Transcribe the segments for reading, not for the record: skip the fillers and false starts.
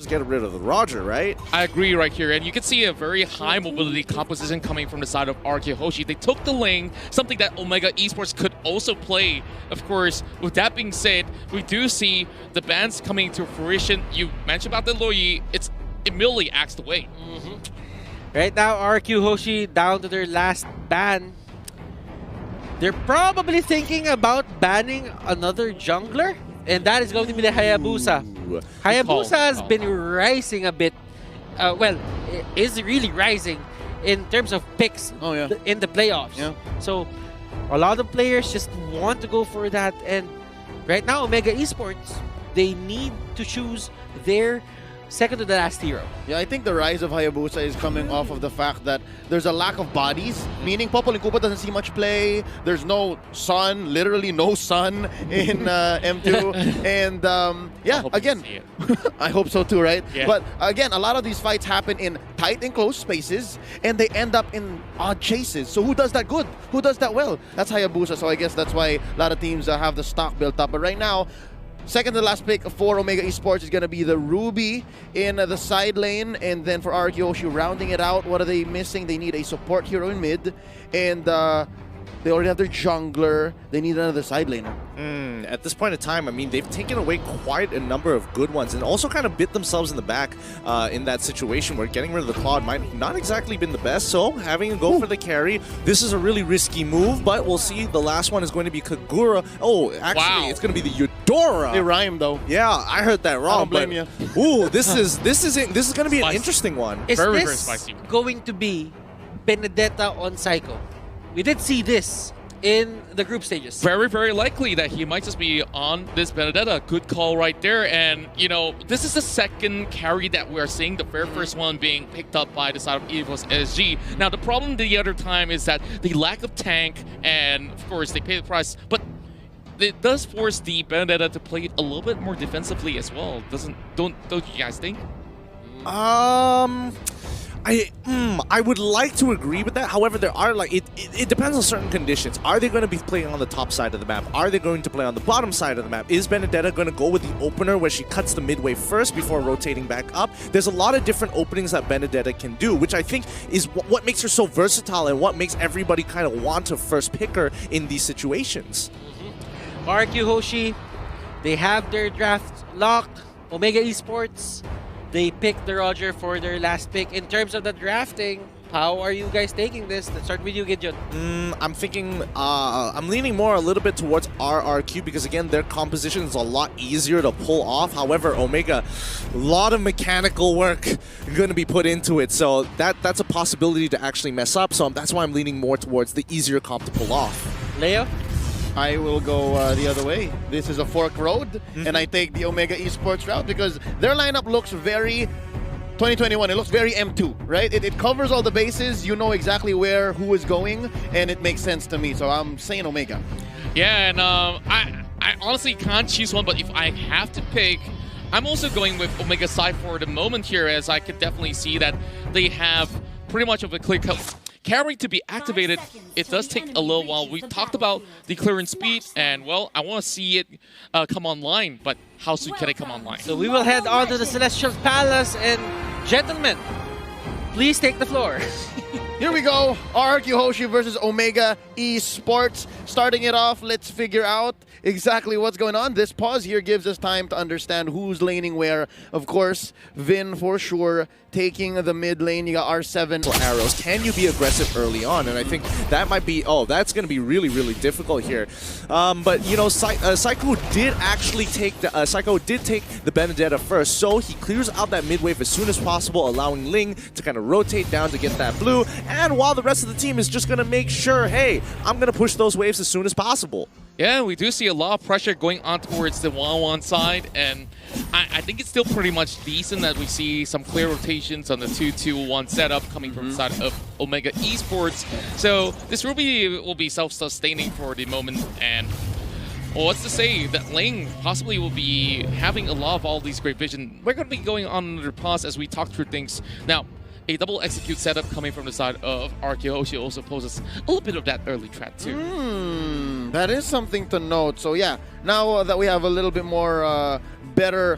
just get rid of the Roger, right? I agree right here, and you can see a very high mobility composition coming from the side of RRQ Hoshi. They took the lane, something that Omega Esports could also play. Of course, with that being said, we do see the bans coming to fruition. You mentioned about the Loyi, it's immediately axed away. Right now, RRQ Hoshi down to their last ban. They're probably thinking about banning another jungler, and that is going to be the Hayabusa. Hayabusa has been rising a bit. Well, is really rising in terms of picks in the playoffs. Yeah. So a lot of players just want to go for that. And right now, Omega Esports, they need to choose their second to the last hero. Yeah, I think the rise of Hayabusa is coming off of the fact that there's a lack of bodies, meaning Popol and Kupa doesn't see much play. There's no sun, literally no sun in M2. And yeah, again, I hope so too, right? Yeah. But again, a lot of these fights happen in tight and close spaces, and they end up in odd chases. So who does that good? Who does that well? That's Hayabusa. So I guess that's why a lot of teams have the stock built up. But right now, second to the last pick for Omega Esports is going to be the Ruby in the side lane. And then for RRQ Hoshi, rounding it out, what are they missing? They need a support hero in mid. And they already have their jungler. They need another side laner. At this point in time, I mean, they've taken away quite a number of good ones and also kind of bit themselves in the back in that situation where getting rid of the Claude might not exactly been the best. So having to go for the carry, this is a really risky move, but we'll see. The last one is going to be Kagura. Oh, actually, it's going to be the Eudora. They rhyme though. Yeah, I heard that wrong. I don't blame you. Ooh, this is going to be an interesting one. Is very this spicy. going to be Benedetta on Psycho? We did see this in the group stages. Very, very likely that he might just be on this Benedetta. Good call right there. And, you know, this is the second carry that we're seeing, the very first one being picked up by the side of Evo's SG. Now, the problem the other time is that the lack of tank, and of course, they pay the price, but it does force the Benedetta to play a little bit more defensively as well. Don't you guys think? I would like to agree with that. However, there are it depends on certain conditions. Are they going to be playing on the top side of the map? Are they going to play on the bottom side of the map? Is Benedetta going to go with the opener where she cuts the midway first before rotating back up? There's a lot of different openings that Benedetta can do, which I think is what makes her so versatile and what makes everybody kind of want to first pick her in these situations. RRQ Hoshi, they have their draft locked. Omega Esports, they picked the Roger for their last pick. In terms of the drafting, how are you guys taking this? Let's start with you, Gideon. I'm thinking, I'm leaning more a little bit towards RRQ because, again, their composition is a lot easier to pull off. However, Omega, a lot of mechanical work going to be put into it. So that's a possibility to actually mess up. So that's why I'm leaning more towards the easier comp to pull off. Leo? I will go the other way. This is a fork road, and I take the Omega Esports route because their lineup looks very 2021. It looks very M2, right? It covers all the bases. You know exactly who is going, and it makes sense to me. So I'm saying Omega. Yeah, and I honestly can't choose one, but if I have to pick, I'm also going with Omega side for the moment here, as I could definitely see that they have pretty much of a clear cut. Carry to be activated, it does take a little while. We talked about the clearance speed, and well, I want to see it come online, but how soon can it come online? So we will head on to the Celestial Palace, and gentlemen, please take the floor. Here we go, RRQ Hoshi versus Omega Esports. Starting it off, let's figure out exactly what's going on. This pause here gives us time to understand who's laning where. Of course, Vin for sure taking the mid lane. You got R7 for arrows. Can you be aggressive early on? And I think that might be, that's going to be really, really difficult here. But you know, Psycho did actually take the Benedetta first, so he clears out that mid wave as soon as possible, allowing Ling to kind of rotate down to get that blue. And while the rest of the team is just going to make sure, hey, I'm going to push those waves as soon as possible. Yeah, we do see a lot of pressure going on towards the 1-1 side, and I think it's still pretty much decent that we see some clear rotations on the 2-2-1 setup coming from the side of Omega Esports. So this Ruby will be self-sustaining for the moment, and well, what's to say that Ling possibly will be having a lot of all these great vision. We're going to be going on under pause as we talk through things. Now, a double execute setup coming from the side of RRQ Hoshi also poses a little bit of that early trap too. That is something to note. So yeah, now that we have a little bit more better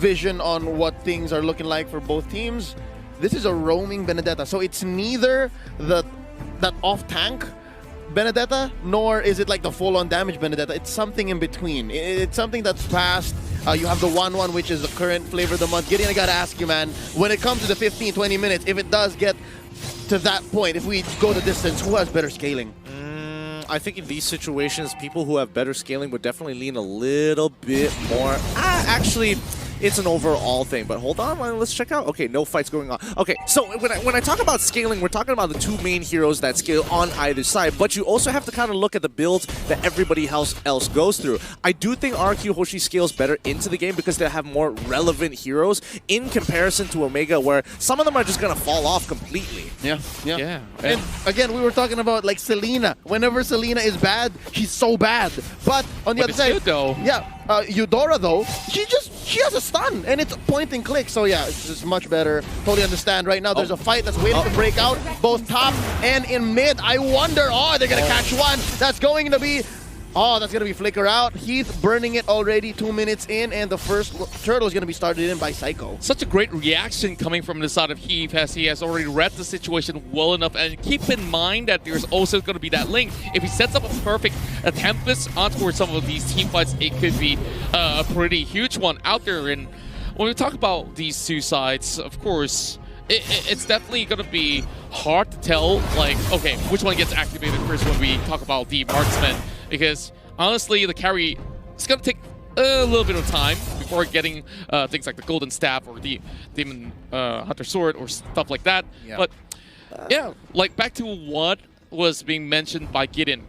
vision on what things are looking like for both teams. This is a roaming Benedetta, so it's neither that off-tank Benedetta, nor is it like the full-on damage Benedetta. It's something in between. It's something that's fast. You have the 1-1, which is the current flavor of the month. Gideon, I gotta ask you, man, when it comes to the 15-20 minutes, if it does get to that point, if we go the distance, who has better scaling? I think in these situations, people who have better scaling would definitely lean a little bit more. Actually, it's an overall thing, but hold on, let's check out. Okay, no fights going on. Okay, so when I talk about scaling, we're talking about the two main heroes that scale on either side, but you also have to kind of look at the builds that everybody else goes through. I do think RRQ Hoshi scales better into the game because they have more relevant heroes in comparison to Omega, where some of them are just going to fall off completely. Yeah. And again, we were talking about like Selena. Whenever Selena is bad, she's so bad. But on the other side, good, though. Eudora though, she has a stun and it's point and click. So yeah, it's just much better. Totally understand. Right now, there's a fight that's waiting to break out, both top and in mid. I wonder, they're gonna catch one. That's going to be. That's going to be Flicker out. Heath burning it already 2 minutes in, and the first turtle is going to be started in by Psycho. Such a great reaction coming from the side of Heath, as he has already read the situation well enough. And keep in mind that there's also going to be that link. If he sets up a perfect Tempest on towards some of these team fights, it could be a pretty huge one out there. And when we talk about these two sides, of course, it's definitely going to be hard to tell, like, okay, which one gets activated first when we talk about the marksman. Because honestly, the carry is going to take a little bit of time before getting things like the Golden Staff or the Demon Hunter Sword or stuff like that. Yeah. But yeah, like back to what was being mentioned by Gideon,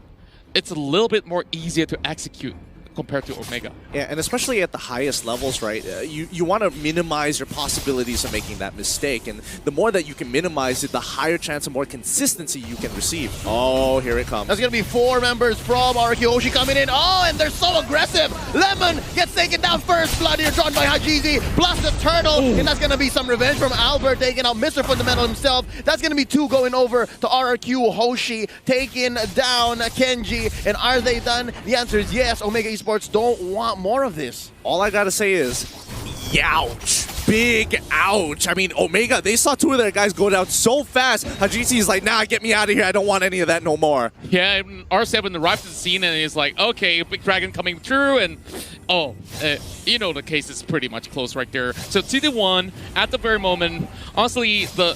it's a little bit more easier to execute compared to Omega. Yeah, and especially at the highest levels, right? You want to minimize your possibilities of making that mistake, and the more that you can minimize it, the higher chance of more consistency you can receive. Oh, here it comes. That's going to be 4 members from RRQ Hoshi coming in. And they're so aggressive. Lemon gets taken down first. Blood here drawn by Hajizi, plus the turtle, and that's going to be some revenge from Albert, taking out Mr. Fundamental himself. That's going to be 2 going over to RRQ Hoshi, taking down Kenji. And are they done? The answer is yes. Omega Esports don't want more of this. All I gotta say is, youch. Big ouch. I mean, Omega, they saw 2 of their guys go down so fast. Hajizi is like, nah, get me out of here. I don't want any of that no more. Yeah, and R7 arrived to the scene and he's like, okay, Big Dragon coming through, and you know the case is pretty much close right there. So 2-1 at the very moment. Honestly, the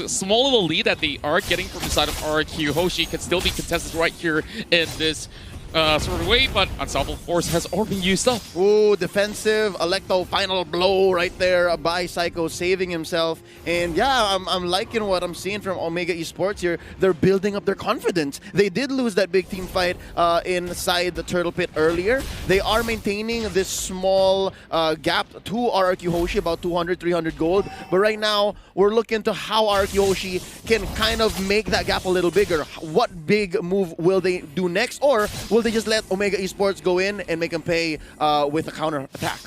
small little lead that they are getting from the side of RRQ Hoshi can still be contested right here in this sort of way, but Unstoppable Force has already been used up. Ooh, defensive Electo final blow right there by Psycho, saving himself. And yeah, I'm liking what I'm seeing from Omega Esports here. They're building up their confidence. They did lose that big team fight inside the Turtle Pit earlier. They are maintaining this small gap to RRQ Hoshi, about 200, 300 gold. But right now, we're looking to how RRQ Hoshi can kind of make that gap a little bigger. What big move will they do next? Or will they just let Omega Esports go in and make them pay with a counter attack?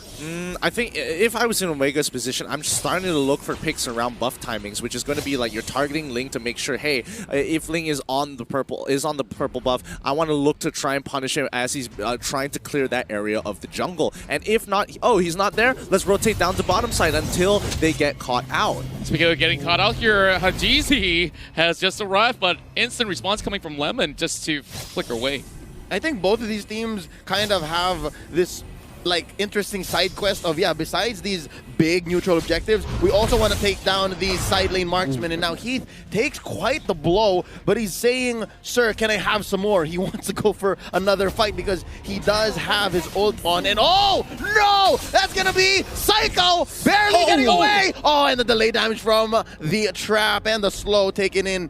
I think if I was in Omega's position, I'm starting to look for picks around buff timings, which is going to be like you're targeting Ling to make sure, hey, if Ling is on the purple buff, I want to look to try and punish him as he's trying to clear that area of the jungle. And if not, he's not there, let's rotate down to bottom side until they get caught out. Speaking of getting caught out here, Hajizi has just arrived, but instant response coming from Lemon just to flicker away. I think both of these teams kind of have this like interesting side quest of, besides these big neutral objectives, we also want to take down these side lane marksmen. And now Heath takes quite the blow, but he's saying, sir, can I have some more? He wants to go for another fight because he does have his ult on. And no! That's going to be Psycho barely getting away. And the delay damage from the trap and the slow taken in.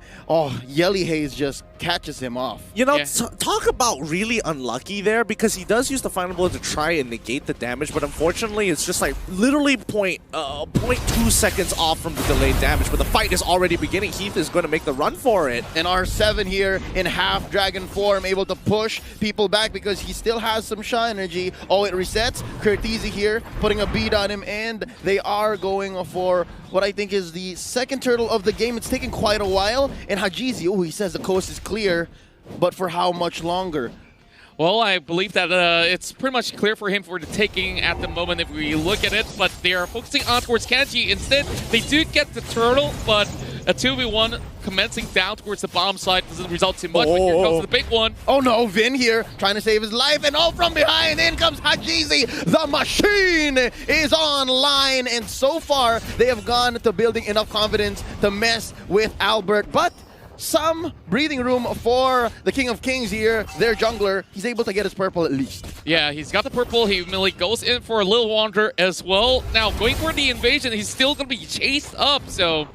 Yelly Haze just catches him off. You know, talk about really unlucky there, because he does use the final blow to try and negate the damage, but unfortunately it's just like literally 0.2 seconds off from the delayed damage, but the fight is already beginning. Heath is going to make the run for it. And R7 here in half dragon form, able to push people back because he still has some Sha energy. It resets. Curtizi here putting a beat on him, and they are going for what I think is the second turtle of the game. It's taken quite a while, and Hajizi, he says the coast is clear, but for how much longer? Well, I believe that it's pretty much clear for him for the taking at the moment if we look at it, but they are focusing on towards Kenji. Instead, they do get the turtle, but a 2v1 commencing down towards the bottom side doesn't result too much, but here comes the big one. Oh no, Vin here trying to save his life, and all from behind, in comes Hajizi. The machine is online, and so far they have gone to building enough confidence to mess with Albert, but some breathing room for the King of Kings here, their jungler. He's able to get his purple at least. Yeah, he's got the purple. He immediately goes in for a little wander as well. Now, going for the invasion, he's still going to be chased up, so...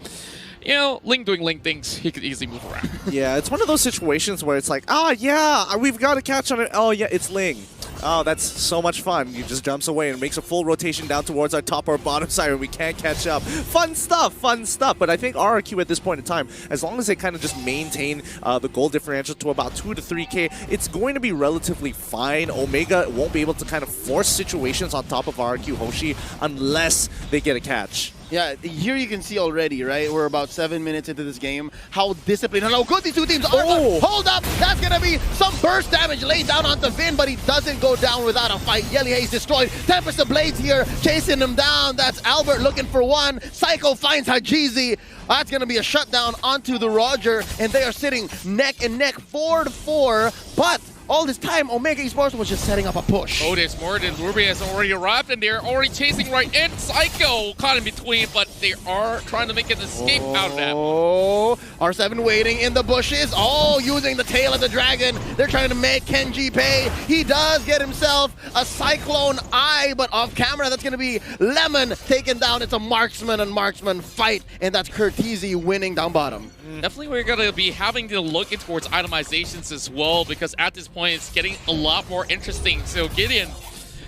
You know, Ling doing Ling things, he could easily move around. Yeah, it's one of those situations where it's like, yeah, we've got to catch on it. Oh, yeah, it's Ling. Oh, that's so much fun. He just jumps away and makes a full rotation down towards our top or bottom side and we can't catch up. Fun stuff, fun stuff. But I think RRQ at this point in time, as long as they kind of just maintain the goal differential to about 2 to 3K, it's going to be relatively fine. Omega won't be able to kind of force situations on top of RRQ Hoshi unless they get a catch. Yeah, here you can see already, right? We're about 7 minutes into this game. How disciplined and how good these two teams are. Oh. Hold up! That's going to be some burst damage laid down onto Vin, but he doesn't go down without a fight. Yelly Haze destroyed. Tempest of Blades here, chasing him down. That's Albert looking for one. Psycho finds Hajizi. That's going to be a shutdown onto the Roger, and they are sitting neck and neck 4-4, but all this time, Omega Esports was just setting up a push. Otis, Morden, Ruby has already arrived, and they're already chasing right in. Psycho caught in between, but they are trying to make an escape out of that. Oh, R7 waiting in the bushes. Oh, using the tail of the dragon. They're trying to make Kenji pay. He does get himself a Cyclone Eye, but off camera, that's going to be Lemon taken down. It's a marksman and marksman fight, and that's Curtizi winning down bottom. Definitely we're going to be having to look in towards itemizations as well, because at this point it's getting a lot more interesting. So Gideon,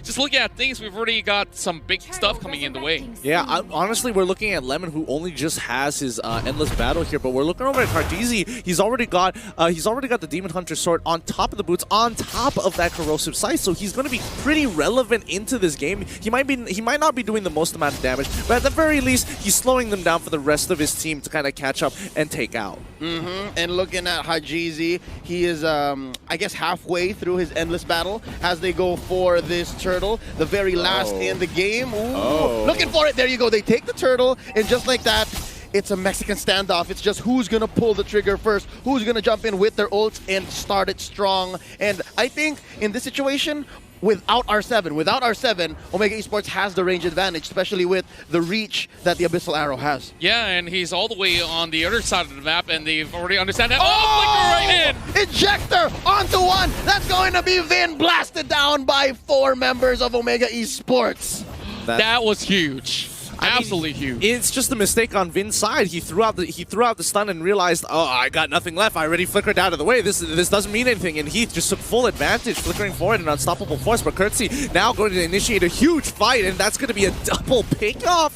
just looking at things, we've already got some big stuff coming in the way. Yeah, honestly, we're looking at Lemon, who only just has his endless battle here, but we're looking over at Cardizi. He's already got the Demon Hunter sword on top of the boots, on top of that corrosive sight. So he's going to be pretty relevant into this game. He might not be doing the most amount of damage, but at the very least, he's slowing them down for the rest of his team to kind of catch up and take out. And looking at Hajizi, he is, I guess, halfway through his endless battle as they go for this turtle, the very last in the game. Ooh. Looking for it. There you go. They take the turtle, and just like that, it's a Mexican standoff. It's just who's going to pull the trigger first, who's going to jump in with their ults and start it strong. And I think in this situation, without R7, Omega Esports has the range advantage, especially with the reach that the Abyssal Arrow has. Yeah, and he's all the way on the other side of the map, and they've already understand that. Oh, flicker right in! Injector onto one. That's going to be Vin, blasted down by 4 members of Omega Esports. That was huge. Absolutely huge. It's just a mistake on Vin's side. He threw out the stun and realized, oh, I got nothing left. I already flickered out of the way. This doesn't mean anything. And Heath just took full advantage, flickering forward an unstoppable force. But Curtsy now going to initiate a huge fight, and that's going to be a double pickoff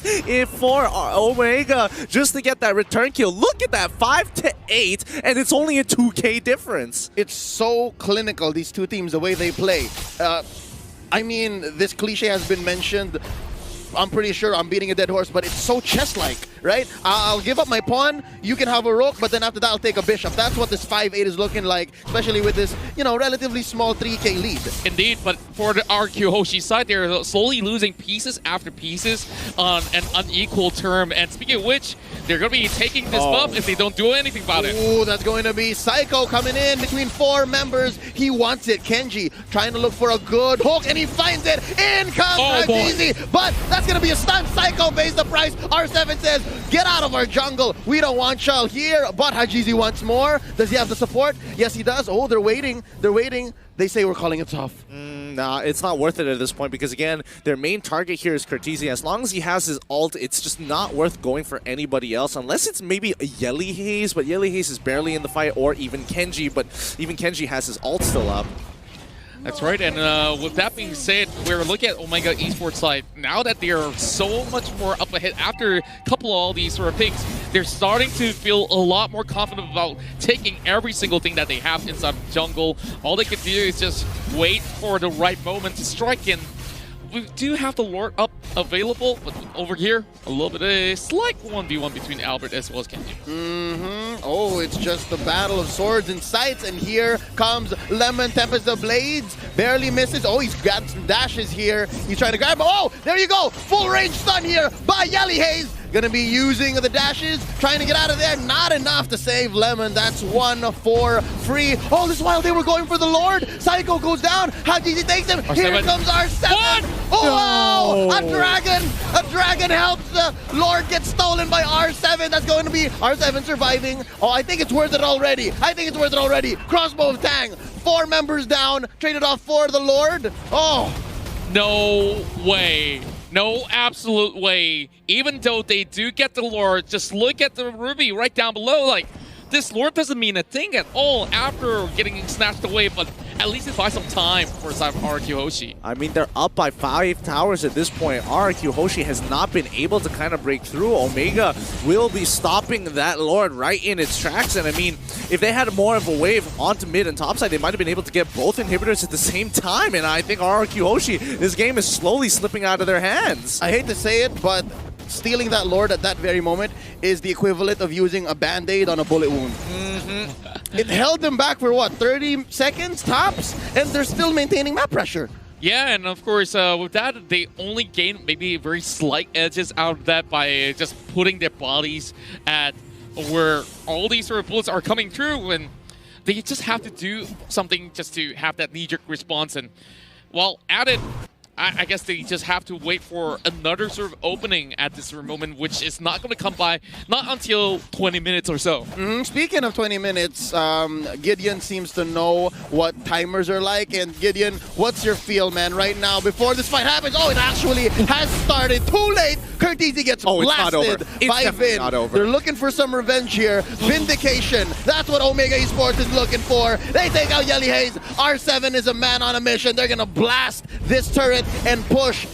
for Omega just to get that return kill. Look at that, 5-8, and it's only a 2K difference. It's so clinical, these two teams, the way they play. I mean, this cliche has been mentioned. I'm pretty sure I'm beating a dead horse, but it's so chess-like, right? I'll give up my pawn, you can have a rook, but then after that I'll take a bishop. That's what this 5-8 is looking like, especially with this, you know, relatively small 3K lead. Indeed, but for the RRQ Hoshi side, they're slowly losing pieces after pieces on an unequal term. And speaking of which, they're going to be taking this buff if they don't do anything about it. Ooh, that's going to be Psycho coming in between 4 members. He wants it. Kenji trying to look for a good hook, and he finds it. In comes Easy, but that's going to be a stun. Psycho pays the price. R7 says, get out of our jungle. We don't want y'all here. But Hajizi wants more. Does he have the support? Yes, he does. Oh, they're waiting. They're waiting. They say we're calling it tough. Nah, it's not worth it at this point because, again, their main target here is Curtizi. As long as he has his ult, it's just not worth going for anybody else unless it's maybe a Yelly Haze, but Yelly Haze is barely in the fight, or even Kenji, but even Kenji has his ult still up. That's right, and with that being said, we're looking at Omega Esports side. Now that they are so much more up ahead after a couple of all these sort of picks, they're starting to feel a lot more confident about taking every single thing that they have inside the jungle. All they can do is just wait for the right moment to strike in. We do have the Lord up available, but over here, a little bit of a slight 1v1 between Albert as well as Kenji. Oh, it's just the battle of swords and sights, and here comes Lemon, Tempest of Blades, barely misses. Oh, he's got some dashes here. He's trying to grab him. Oh, there you go. Full range stun here by Yelly Haze. Gonna be using the dashes, trying to get out of there. Not enough to save Lemon. That's 1 for free. Oh, this is while they were going for the Lord. Psycho goes down. Hajiji takes him. Here R7. comes R7. What? Oh, wow. A dragon helps the Lord get stolen by R7. That's going to be R7 surviving. Oh, I think it's worth it already. Crossbow of Tang. 4 members down. Traded off for the Lord. Oh. No way. No absolute way. Even though they do get the Lord, just look at the Ruby right down below. Like, this Lord doesn't mean a thing at all after getting snatched away, but at least it buys some time for side of RRQ Hoshi. I mean, they're up by 5 towers at this point. RRQ Hoshi has not been able to kind of break through. Omega will be stopping that Lord right in its tracks. And I mean, if they had more of a wave onto mid and topside, they might have been able to get both inhibitors at the same time. And I think RRQ Hoshi, this game is slowly slipping out of their hands. I hate to say it, but stealing that Lord at that very moment is the equivalent of using a Band-Aid on a bullet wound. It held them back for what, 30 seconds tops? And they're still maintaining map pressure. Yeah, and of course, with that, they only gain maybe very slight edges out of that by just putting their bodies at where all these sort of bullets are coming through, and they just have to do something just to have that knee-jerk response. And while at it, I guess they just have to wait for another sort of opening at this moment, which is not going to come by, not until 20 minutes or so. Speaking of 20 minutes, Gideon seems to know what timers are like. And Gideon, what's your feel, man, right now before this fight happens? Oh, it actually has started. Too late. Curtisi gets blasted by Vin. Not over. They're looking for some revenge here. Vindication. That's what Omega Esports is looking for. They take out Yelly Haze. R7 is a man on a mission. They're going to blast this turret and push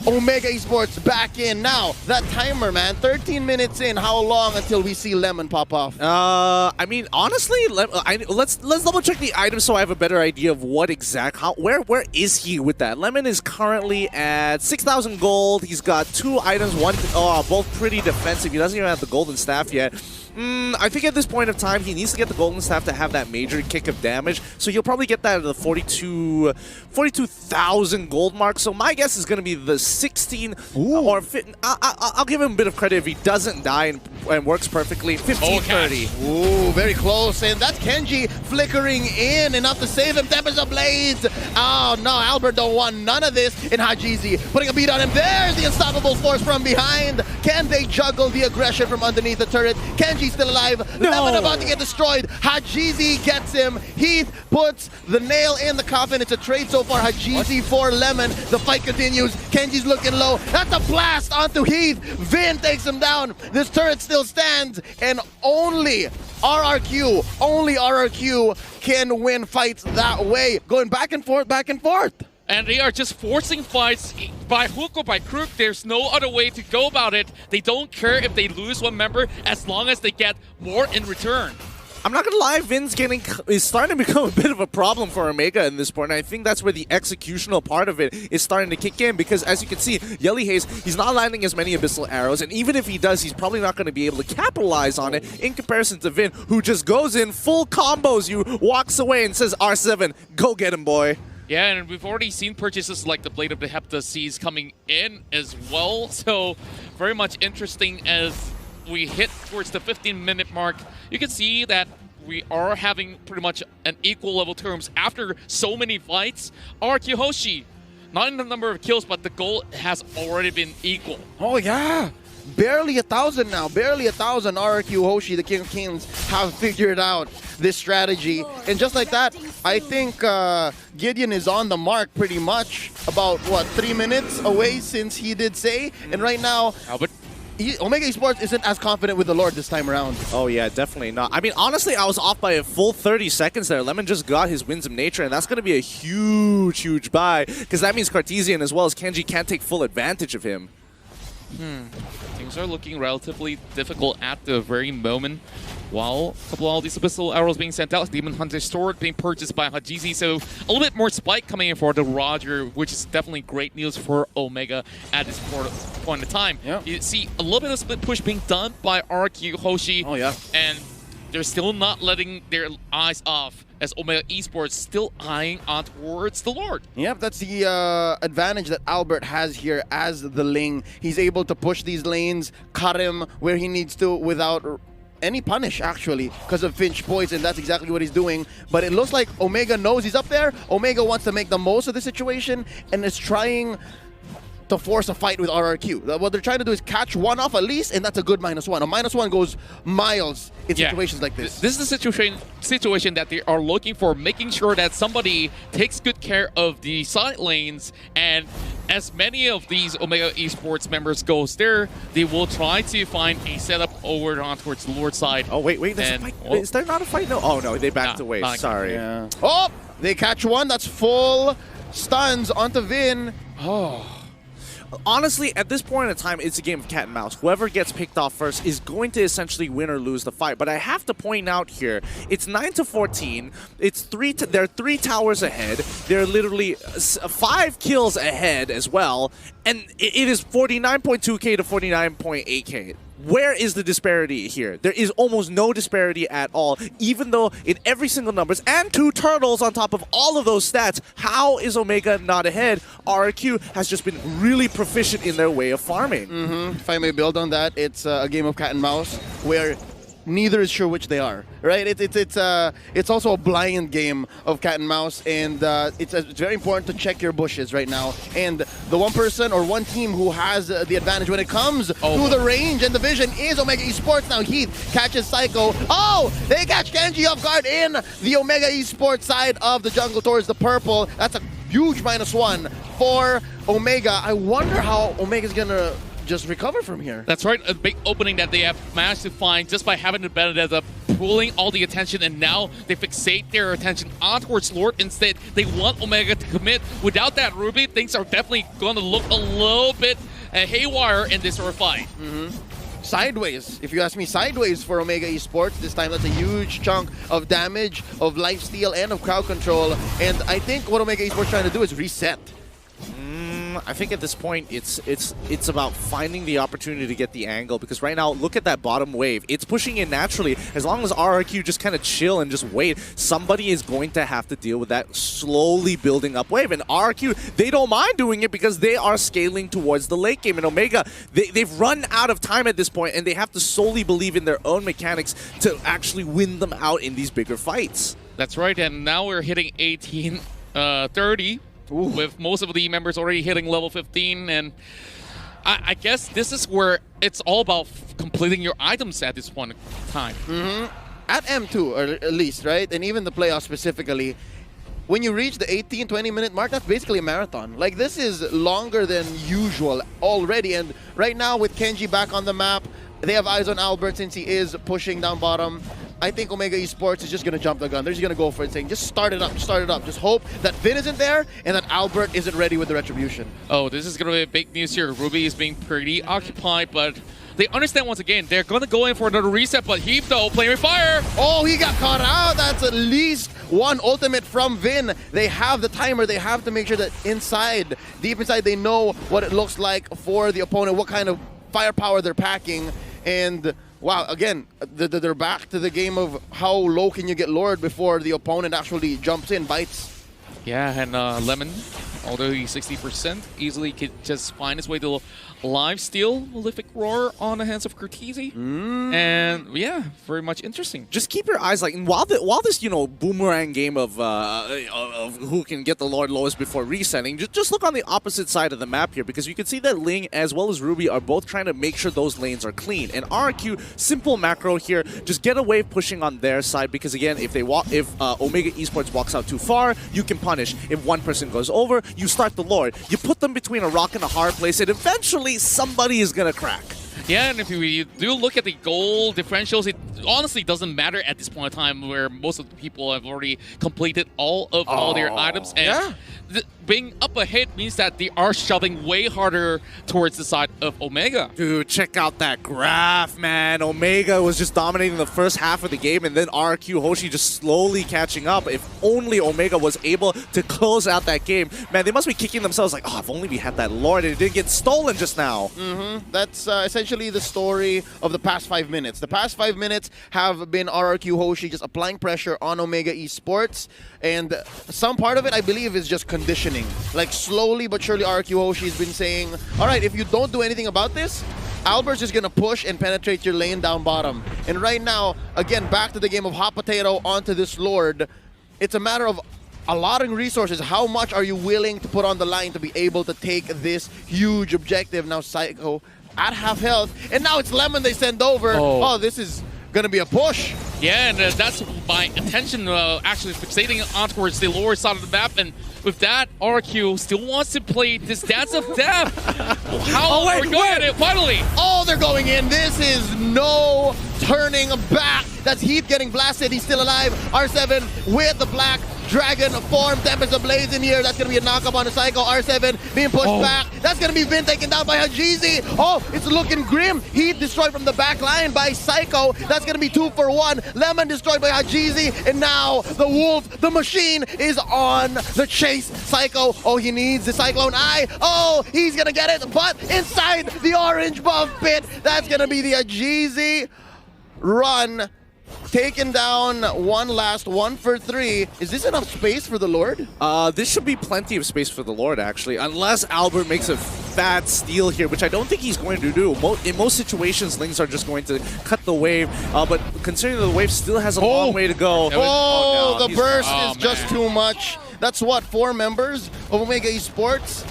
Omega Esports back in. Now, that timer, man, 13 minutes in. How long until we see Lemon pop off? I mean, honestly, let's double check the items so I have a better idea of what where is he with that. Lemon is currently at 6,000 gold. He's got 2 items, both pretty defensive. He doesn't even have the golden staff yet. I think at this point of time, he needs to get the golden staff to have that major kick of damage. So he'll probably get that at the 42,000 gold mark. So my guess is going to be the 16 or I'll give him a bit of credit if he doesn't die and works perfectly. 1530. Ooh, very close. And that's Kenji flickering in. Enough to save him. Tempest of Blades. Oh, no. Albert don't want none of this. And Hajizi putting a beat on him. There's the unstoppable force from behind. Can they juggle the aggression from underneath the turret? Kenji still alive. No. Lemon about to get destroyed. Hajizi gets him. Heath puts the nail in the coffin. It's a trade so far. Hajizi for Lemon. The fight continues. Kenji's looking low. That's a blast onto Heath. Vin takes him down. This turret still stands. And only RRQ can win fights that way. Going back and forth, back and forth. And they are just forcing fights by hook or by crook. There's no other way to go about it. They don't care if they lose one member as long as they get more in return. I'm not gonna lie, Vin's is starting to become a bit of a problem for Omega in this point. And I think that's where the executional part of it is starting to kick in, because as you can see, Yelly Haze, he's not landing as many abyssal arrows, and even if he does, he's probably not going to be able to capitalize on it in comparison to Vin, who just goes in, full combos you, walks away and says, R7, go get him, boy. Yeah, and we've already seen purchases like the Blade of the Heptaseas coming in as well, so very much interesting as we hit towards the 15-minute mark. You can see that we are having pretty much an equal level terms after so many fights. RRQ Hoshi, not in the number of kills, but the goal has already been equal. Oh, yeah. Barely 1,000 now. Barely 1,000. RRQ Hoshi, the King of Kings, have figured out this strategy. And just like that, I think Gideon is on the mark pretty much. About, what, 3 minutes away since he did say. And right now, Albert. Omega Esports isn't as confident with the Lord this time around. Oh yeah, definitely not. I mean, honestly, I was off by a full 30 seconds there. Lemon just got his Winds of Nature, and that's going to be a huge, huge buy, because that means Cartesian as well as Kenji can't take full advantage of him. Things are looking relatively difficult at the very moment. While a couple of all these pistol arrows being sent out, Demon Hunter Sword being purchased by Hajizi, so a little bit more spike coming in for the Roger, which is definitely great news for Omega at this point in time. Yeah. You see a little bit of split push being done by RRQ, Hoshi, Oh, yeah. and they're still not letting their eyes off as Omega Esports still eyeing on towards the Lord. Yep, that's the advantage that Albert has here as the Ling. He's able to push these lanes, cut him where he needs to without any punish, actually, because of Finch Poison. That's exactly what he's doing. But it looks like Omega knows he's up there. Omega wants to make the most of the situation and is trying to force a fight with RRQ. What they're trying to do is catch one off at least, and that's a good -1. A -1 goes miles in situations like this. This is the situation that they are looking for, making sure that somebody takes good care of the side lanes, and as many of these Omega Esports members goes there, they will try to find a setup over on towards the Lord side. Oh, wait, there's a fight. Is there not a fight? No. Oh, no, they backed away. Sorry. Yeah. Oh, they catch one. That's full stuns onto Vin. Honestly, at this point in time, it's a game of cat and mouse. Whoever gets picked off first is going to essentially win or lose the fight. But I have to point out here, it's 9-14. It's they're 3 towers ahead. They're literally 5 kills ahead as well. And it is 49.2k to 49.8k. Where is the disparity here? There is almost no disparity at all, even though in every single numbers and 2 turtles on top of all of those stats, how is Omega not ahead? RRQ has just been really proficient in their way of farming. If I may build on that, it's a game of cat and mouse where neither is sure which they are, right? It's also a blind game of cat and mouse, and it's very important to check your bushes right now. And the one person or one team who has the advantage when it comes to the range and the vision is Omega Esports. Now Heath catches Psycho. Oh, they catch Kenji off guard in the Omega Esports side of the jungle towards the purple. That's a huge -1 for Omega. I wonder how Omega's gonna just recover from here. That's right, a big opening that they have managed to find just by having the Benedetta pulling all the attention, and now they fixate their attention on towards Lord. Instead, they want Omega to commit. Without that Ruby, things are definitely going to look a little bit haywire in this sort of fight. Sideways, if you ask me, sideways for Omega Esports. This time, that's a huge chunk of damage, of lifesteal, and of crowd control. And I think what Omega Esports trying to do is reset. I think at this point, it's about finding the opportunity to get the angle, because right now, look at that bottom wave. It's pushing in naturally. As long as RRQ just kind of chill and just wait, somebody is going to have to deal with that slowly building up wave. And RRQ, they don't mind doing it because they are scaling towards the late game. And Omega, they've run out of time at this point, and they have to solely believe in their own mechanics to actually win them out in these bigger fights. That's right, and now we're hitting 18-30. With most of the members already hitting level 15, and I guess this is where it's all about completing your items at this point in time. At M2, or at least, right? And even the playoffs specifically, when you reach the 18-20 minute mark, that's basically a marathon. Like, this is longer than usual already, and right now with Kenji back on the map, they have eyes on Albert since he is pushing down bottom. I think Omega Esports is just going to jump the gun. They're just going to go for it, saying, just start it up. Just hope that Vin isn't there and that Albert isn't ready with the retribution. Oh, this is going to be big news here. Ruby is being pretty occupied, but they understand once again, they're going to go in for another reset, but Heath, though, playing with fire. Oh, he got caught out. That's at least one ultimate from Vin. They have the timer. They have to make sure that inside, deep inside, they know what it looks like for the opponent, what kind of firepower they're packing. And wow, again, they're back to the game of how low can you get Lord before the opponent actually jumps in, bites. Yeah, and Lemon, although he's 60%, easily could just find his way to live steal Malefic Roar on the hands of Cortese. And yeah, very much interesting. Just keep your eyes like, and while this boomerang game of who can get the Lord lowest before resetting, just look on the opposite side of the map here, because you can see that Ling as well as Ruby are both trying to make sure those lanes are clean. And RRQ, simple macro here, just get a wave pushing on their side, because again, if Omega Esports walks out too far, you can punish. If one person goes over, you start the Lord. You put them between a rock and a hard place, and eventually somebody is gonna crack. Yeah, and if you do look at the goal differentials, it honestly doesn't matter at this point in time, where most of the people have already completed all of all their items. And being up ahead means that they are shoving way harder towards the side of Omega. Dude, check out that graph, man. Omega was just dominating the first half of the game, and then RRQ Hoshi just slowly catching up. If only Omega was able to close out that game. Man, they must be kicking themselves like, oh, if only we had that Lord and it didn't get stolen just now. That's essentially the story of the past 5 minutes. The past 5 minutes have been RRQ Hoshi just applying pressure on Omega Esports, and some part of it, I believe, is just conditioning. Like, slowly but surely, RRQ Hoshi has been saying, all right, if you don't do anything about this, Albert's just going to push and penetrate your lane down bottom. And right now, again, back to the game of hot potato onto this Lord. It's a matter of allotting resources. How much are you willing to put on the line to be able to take this huge objective? Now Psycho at half health, and now it's Lemon they send over. Oh, this is gonna be a push. Yeah, and that's my attention actually fixating on towards the lower side of the map, and with that, RRQ still wants to play this Dance of Death. How are we going at it finally? Oh, they're going in. This is no turning back. That's Heath getting blasted. He's still alive. R7 with the black dragon form. Tempest Ablaze in here. That's going to be a knockup on the Psycho. R7 being pushed back. That's going to be Vin taken down by Hajizi. Oh, it's looking grim. Heath destroyed from the back line by Psycho. That's going to be 2 for 1. Lemon destroyed by Hajizi. And now the Wolf, the machine, is on the chase. Psycho, oh, he needs the Cyclone Eye. Oh, he's going to get it. But inside the orange buff pit, that's going to be the Hajizi run. Taken down one last 1 for 3. Is this enough space for the Lord? This should be plenty of space for the Lord, actually, unless Albert makes a fat steal here, which I don't think he's going to do. In most situations, Lings are just going to cut the wave, but considering the wave still has a long way to go. Oh, no, the burst is just too much. That's what, 4 members of Omega Esports?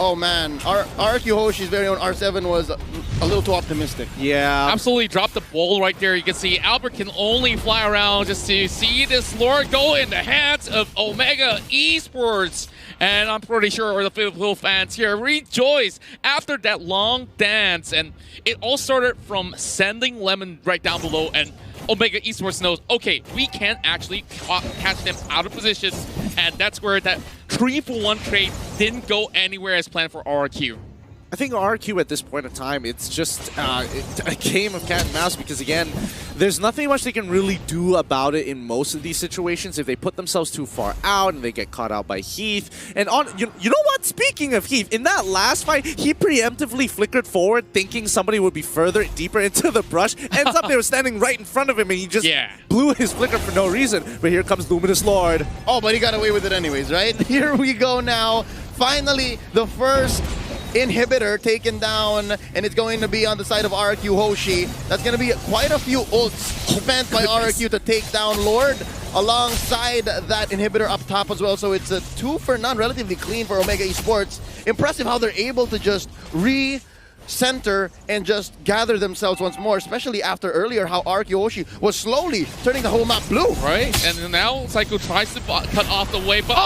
Oh man, RRQ Hoshi's very own R7 was a little too optimistic. Yeah. Absolutely dropped the ball right there. You can see Albert can only fly around just to see this Lord go in the hands of Omega Esports. And I'm pretty sure the Filipino fans here rejoice after that long dance. And it all started from sending Lemon right down below, and Omega Esports knows, okay, we can actually catch them out of position, and that's where that 3-for-1 trade didn't go anywhere as planned for RRQ. I think RRQ at this point in time, it's just a game of cat and mouse, because again, there's nothing much they can really do about it in most of these situations. If they put themselves too far out and they get caught out by Heath. And you know what? Speaking of Heath, in that last fight, he preemptively flickered forward thinking somebody would be further deeper into the brush. Ends up they were standing right in front of him and he just blew his flicker for no reason. But here comes Luminous Lord. Oh, but he got away with it anyways, right? Here we go now. Finally, the first inhibitor taken down, and it's going to be on the side of RRQ Hoshi. That's going to be quite a few ults spent by RRQ to take down Lord alongside that inhibitor up top as well. So it's a 2 for none, relatively clean for Omega Esports. Impressive how they're able to just center and just gather themselves once more, especially after earlier how RRQ Hoshi was slowly turning the whole map blue. Right, and now Psycho tries to cut off the wave, but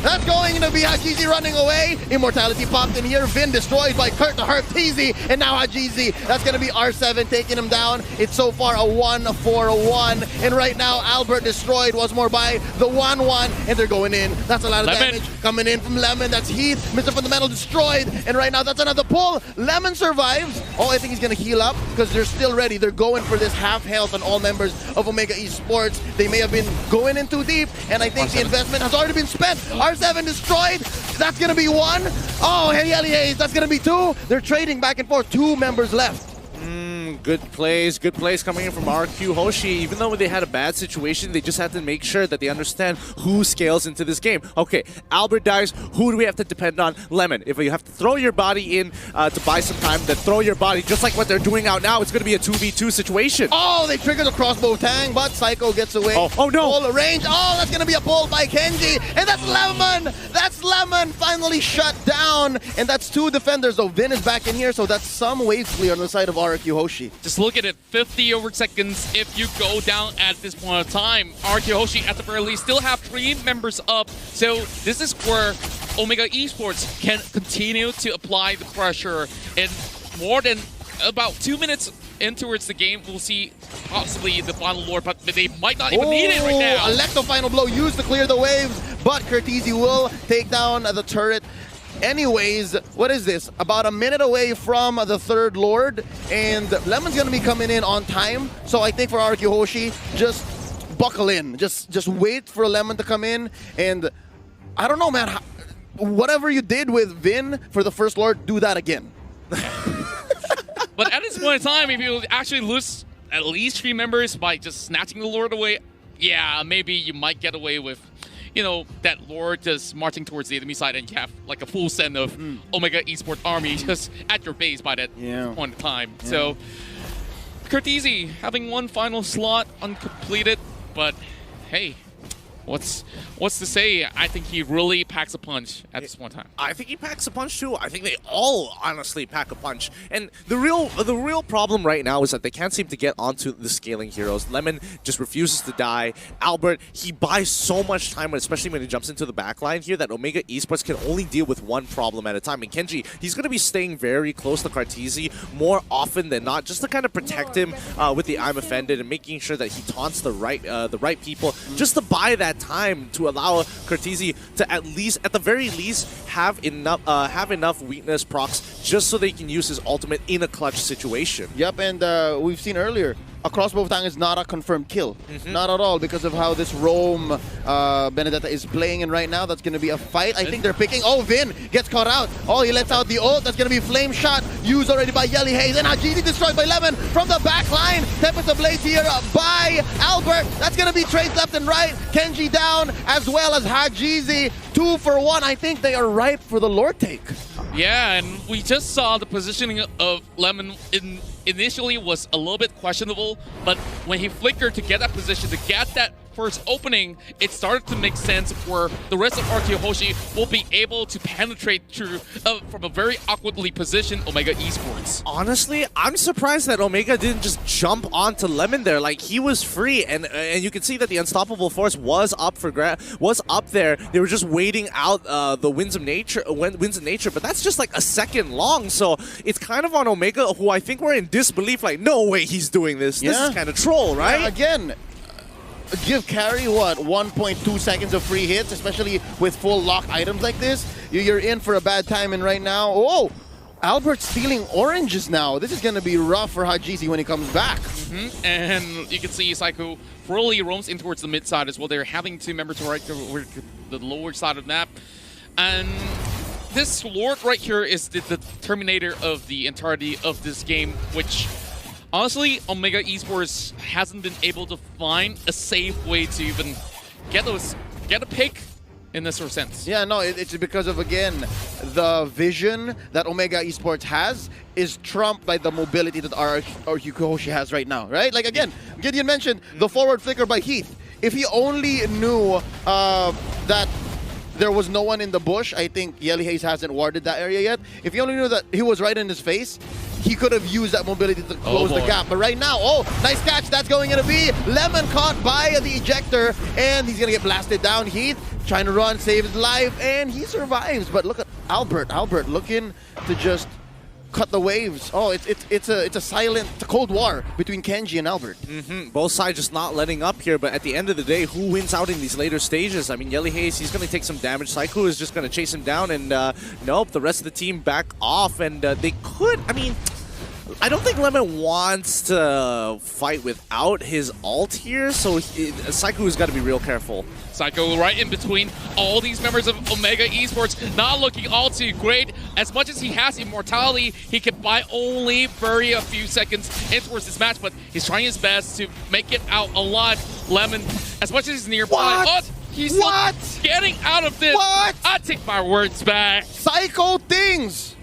that's going to be Hajizi running away. Immortality popped in here. Vin destroyed by Kurt the Herb Teasy, and now Hajizi. That's going to be R7 taking him down. It's so far a 1-for-1, and right now Albert destroyed once more by the 1-1, and they're going in. That's a lot of damage coming in from Lemon. That's Heath. Mr. Fundamental destroyed, and right now that's another pull. Lemon survives. Oh, I think he's going to heal up because they're still ready. They're going for this half health on all members of Omega Esports. They may have been going in too deep, and I think the investment has already been spent. R7 destroyed. That's going to be 1. Oh, hey, Hayes, that's going to be 2. They're trading back and forth. 2 members left. Good plays coming in from RRQ Hoshi. Even though they had a bad situation, they just have to make sure that they understand who scales into this game. Okay, Albert dies. Who do we have to depend on? Lemon. If you have to throw your body in to buy some time, then throw your body. Just like what they're doing out now, it's going to be a 2v2 situation. Oh, they triggered the crossbow tang, but Psycho gets away. Oh no. Full range. Oh, that's going to be a pull by Kenji. And that's Lemon. That's Lemon finally shut down. And that's 2 defenders, though. Vin is back in here, so that's some wave clear on the side of RRQ Hoshi. Just look at it, 50 over seconds if you go down at this point of time. RRQ Hoshi at the very least still have 3 members up, so this is where Omega Esports can continue to apply the pressure. In more than about 2 minutes in towards the game, we'll see possibly the final Lord, but they might not even need it right now. Electro final blow used to clear the waves, but Curtisi will take down the turret. Anyways, what is this? About a minute away from the third Lord, and Lemon's gonna be coming in on time. So I think for RRQ Hoshi, just buckle in. Just wait for Lemon to come in, and I don't know, man. Whatever you did with Vin for the first Lord, do that again. But at this point in time, if you actually lose at least 3 members by just snatching the Lord away, yeah, maybe you might get away with, you know, that Lord just marching towards the enemy side and you have like a full send of Omega Esports army just at your base by that point in time. Yeah. So, Curtisi having one final slot uncompleted, but hey, what's to say? I think he really packs a punch at this one time. I think he packs a punch too. I think they all honestly pack a punch. And the real problem right now is that they can't seem to get onto the scaling heroes. Lemon just refuses to die. Albert, he buys so much time, especially when he jumps into the backline here, that Omega Esports can only deal with one problem at a time. And Kenji, he's going to be staying very close to Curtisi more often than not, just to kind of protect him with the I'm offended and making sure that he taunts the right people, just to buy that time to allow Curtisi to at the very least have enough weakness procs just so they can use his ultimate in a clutch situation. Yep, and we've seen earlier, a crossbow tang is not a confirmed kill. Not at all, because of how this Rome Benedetta is playing in right now. That's going to be a fight. I think they're picking. Oh, Vin gets caught out. Oh, he lets out the ult. That's going to be flame shot used already by Yelly Hayes. And Hajisi destroyed by Lemon from the back line. Tempest Ablaze here by Albert. That's going to be traced left and right. Kenji down, as well as Hajisi. 2 for 1. I think they are ripe for the Lord take. Yeah, and we just saw the positioning of Lemon initially was a little bit questionable, but when he flickered to get that position, to get that first opening, it started to make sense where the rest of RRQ Hoshi will be able to penetrate through from a very awkwardly positioned Omega Esports. Honestly, I'm surprised that Omega didn't just jump onto Lemon there. Like, he was free, and you can see that the unstoppable force was up there. They were just waiting out the winds of nature, but that's just like a second long. So it's kind of on Omega, who I think were in disbelief. Like, no way he's doing this. This is kind of troll, right? Yeah, again. Give carry, what, 1.2 seconds of free hits, especially with full lock items like this. You're in for a bad time, and right now, oh, Albert's stealing oranges now. This is going to be rough for Hajisi when he comes back. And you can see Psycho really roams in towards the mid side as well. They're having 2 members right over the lower side of the map. And this Lord right here is the terminator of the entirety of this game, which honestly, Omega Esports hasn't been able to find a safe way to even get a pick in this sort of sense. Yeah, no, it's because of, again, the vision that Omega Esports has is trumped by the mobility that RRQ Hoshi has right now, right? Like, again, Gideon mentioned the forward flicker by Heath. If he only knew that there was no one in the bush, I think Yelly Hayes hasn't warded that area yet. If he only knew that he was right in his face, he could have used that mobility to close the gap. But right now, oh, nice catch. That's going to be Lemon caught by the ejector, and he's going to get blasted down. Heath trying to run, save his life, and he survives. But look at Albert. Albert looking to just cut the waves. Oh, it's a silent Cold War between Kenji and Albert. Both sides just not letting up here, but at the end of the day, who wins out in these later stages? I mean, Yelly Hayes, he's going to take some damage. Psycho is just going to chase him down, and nope, the rest of the team back off, and they could, I mean, I don't think Lemon wants to fight without his ult here, so Psycho has got to be real careful. Psycho right in between all these members of Omega Esports, not looking all too great. As much as he has immortality, he can buy only very a few seconds in towards this match, but he's trying his best to make it out alive. Lemon, as much as he's nearby, he's not getting out of this. I take my words back. Psycho things!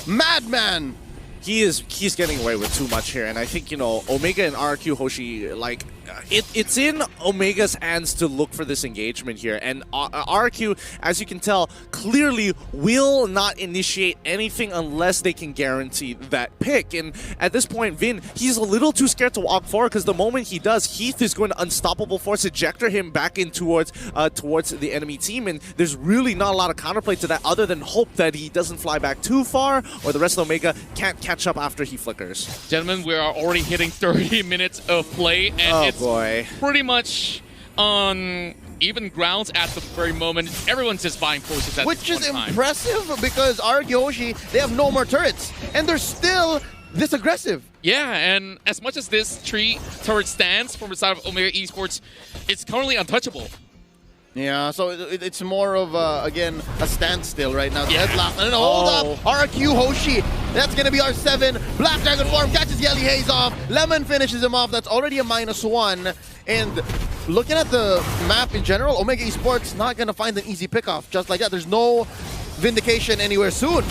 Madman! He's getting away with too much here, and I think, you know, Omega and RRQ Hoshi, like, it's in Omega's hands to look for this engagement here, and RRQ, as you can tell, clearly will not initiate anything unless they can guarantee that pick. And at this point, Vin, he's a little too scared to walk forward, because the moment he does, Heath is going to unstoppable force ejector him back in towards the enemy team, and there's really not a lot of counterplay to that other than hope that he doesn't fly back too far, or the rest of Omega can't catch up after he flickers. Gentlemen, we are already hitting 30 minutes of play, and it's pretty much on even grounds at the very moment. Everyone's just buying forces at Which this is one time. impressive because RRQ Hoshi, they have no more turrets. And they're still this aggressive. Yeah, and as much as this turret stands from the side of Omega Esports, it's currently untouchable. Yeah, so it's more of, again, a standstill right now. The Yeah. headlock. And hold up, RRQ Hoshi. That's going to be our 7. Black Dragon form catches Yelly Haze off. Lemon finishes him off. That's already a -1. And looking at the map in general, Omega Esports not going to find an easy pickoff just like that. There's no Vindication anywhere soon.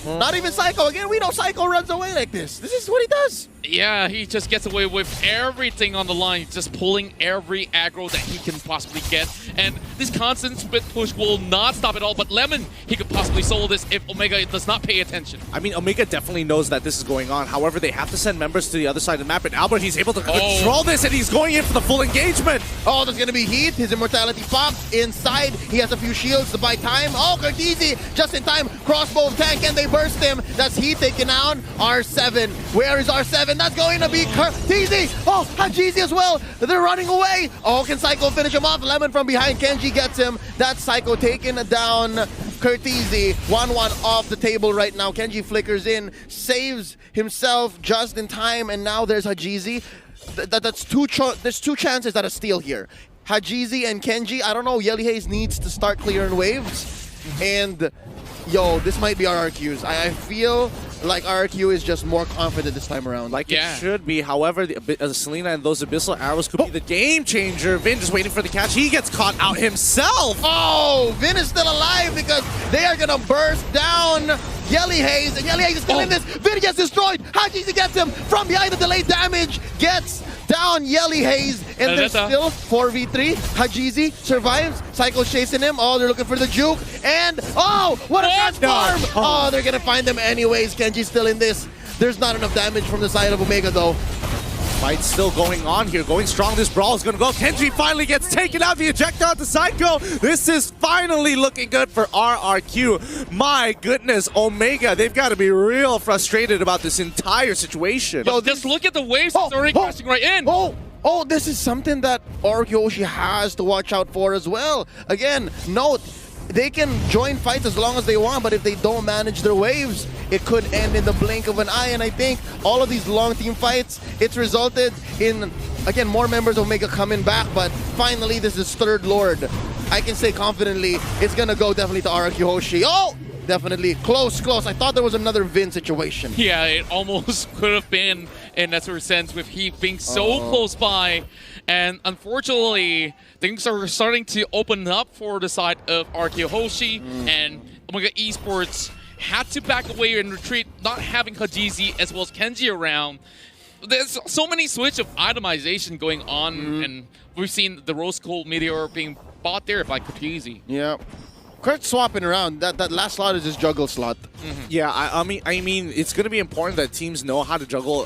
Not even Psycho. Again, we know Psycho runs away like this. This is what he does. Yeah, he just gets away with everything on the line, just pulling every aggro that he can possibly get. And this constant split push will not stop at all, but Lemon, he could possibly solo this if Omega does not pay attention. I mean, Omega definitely knows that this is going on. However, they have to send members to the other side of the map, and Albert, he's able to control this, and he's going in for the full engagement. Oh, there's going to be heat. His immortality pops inside. He has a few shields to buy time. Oh, Curtizi, just in time. Crossbow of tank, and they burst him. That's heat taken out. R7. Where is R7? That's going to be Curtizi. Oh, Hajizi as well. They're running away. Oh, can Psycho finish him off? Lemon from behind. Kenji gets him. That's Psycho taking down Curtizi. 1-1 off the table right now. Kenji flickers in, saves himself just in time, and now there's Hajizi. There's two chances at a steal here. Hajizi and Kenji. I don't know. Yelly Haze needs to start clearing waves. And yo, this might be RRQ's. I feel like RRQ is just more confident this time around. Like it should be. However, Selena and those Abyssal Arrows could be the game changer. Vin just waiting for the catch. He gets caught out himself. Oh, Vin is still alive because they are going to burst down Yelly Haze. And Yelly Haze is still in this. Vin gets destroyed. Hajizi gets him from behind. The delayed damage gets down Yelly Haze. And there's still 4v3. Hajizi survives. Psycho's chasing him. Oh, they're looking for the juke. And, oh, what a transform! Oh, they're going to find him anyways. Kenji's still in this. There's not enough damage from the side of Omega, though. Fight still going on here. Going strong. This brawl is going to go. Kenji finally gets taken out. The ejector onto Psycho. This is finally looking good for RRQ. My goodness, Omega. They've got to be real frustrated about this entire situation. Yo, just look at the waves. It's already crashing right in. Oh, this is something that RRQ Hoshi has to watch out for as well. Again, note, they can join fights as long as they want, but if they don't manage their waves, it could end in the blink of an eye. And I think all of these long team fights, it's resulted in, again, more members of Omega coming back, but finally this is third Lord. I can say confidently, it's gonna go definitely to RRQ Hoshi. Oh! Definitely. Close. I thought there was another Vin situation. Yeah, it almost could have been in that sort of sense with Heat being so close by. And unfortunately, things are starting to open up for the side of RRQ Hoshi. And Omega Esports had to back away and retreat, not having Hajizi as well as Kenji around. There's so many switch of itemization going on. And we've seen the Rose Gold Meteor being bought there by Curtizi. Yeah. Kurt's swapping around. That last slot is his juggle slot. Yeah, I mean, it's going to be important that teams know how to juggle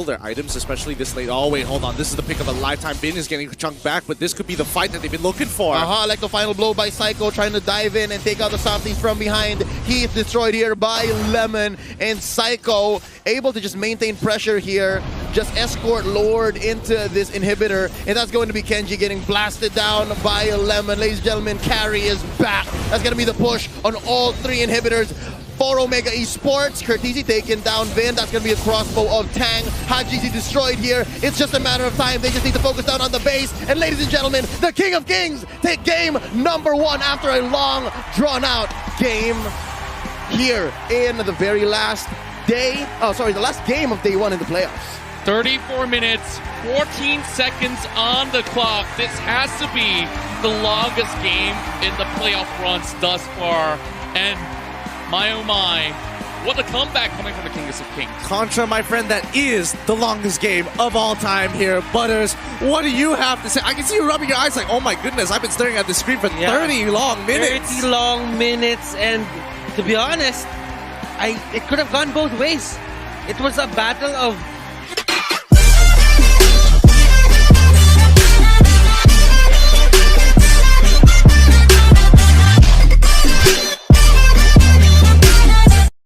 their items, especially this late. Oh wait, hold on. This is the pick of a lifetime. Vin is getting chunked back, but this could be the fight that they've been looking for. Like the final blow by Psycho, trying to dive in and take out the softies from behind. He's destroyed here by Lemon, and Psycho able to just maintain pressure here, just escort Lord into this inhibitor, and that's going to be Kenji getting blasted down by Lemon. Ladies and gentlemen, carry is back. That's going to be the push on all 3 inhibitors for Omega Esports. Curtizi taking down Vin. That's going to be a crossbow of Tang. Hajizi destroyed here. It's just a matter of time. They just need to focus down on the base. And ladies and gentlemen, the King of Kings take game number 1 after a long, drawn-out game here in the very last day. Oh, sorry, the last game of day 1 in the playoffs. 34 minutes, 14 seconds on the clock. This has to be the longest game in the playoff runs thus far. And my oh my, what a comeback coming from the King of Kings. Contra, my friend, that is the longest game of all time here. Butters, what do you have to say? I can see you rubbing your eyes like, oh my goodness, I've been staring at the screen for 30 long minutes. 30 long minutes, and to be honest, it could have gone both ways. It was a battle of